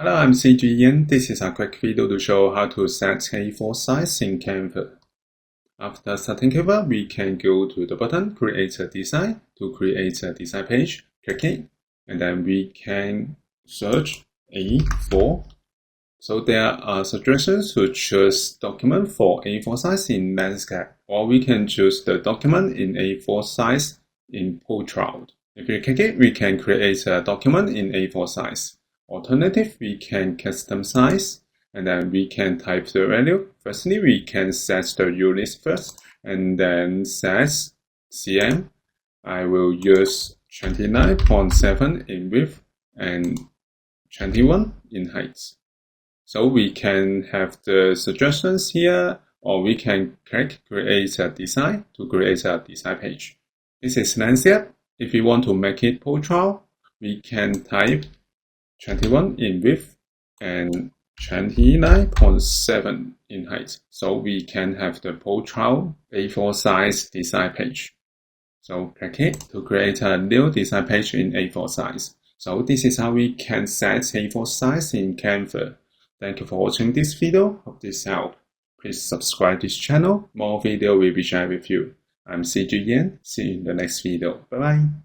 Hello, I'm CG Ian. This is a quick video to show how to set A4 size in Canva. After setting Canva, we can go to the button Create a Design. To create a design page, click it, and then we can search A4. So there are suggestions to choose document for A4 size in landscape, or we can choose the document in A4 size in portrait. If you click it, we can create a document in A4 size. Alternative, we can customize, and then we can type the value. Firstly, we can set the units first, and then set cm. I will use 29.7 in width and 21 in height. So we can have the suggestions here, or we can click Create a Design to create a design page. This is landscape. If you want to make it portrait, we can type 21 in width and 29.7 in height. So we can have the portrait A4 size design page. So click it to create a new design page in A4 size. So this is how we can set A4 size in Canva. Thank you for watching this video. Hope this helped. Please subscribe this channel. More video will be shared with you. I'm CG Ian. See you in the next video. Bye bye.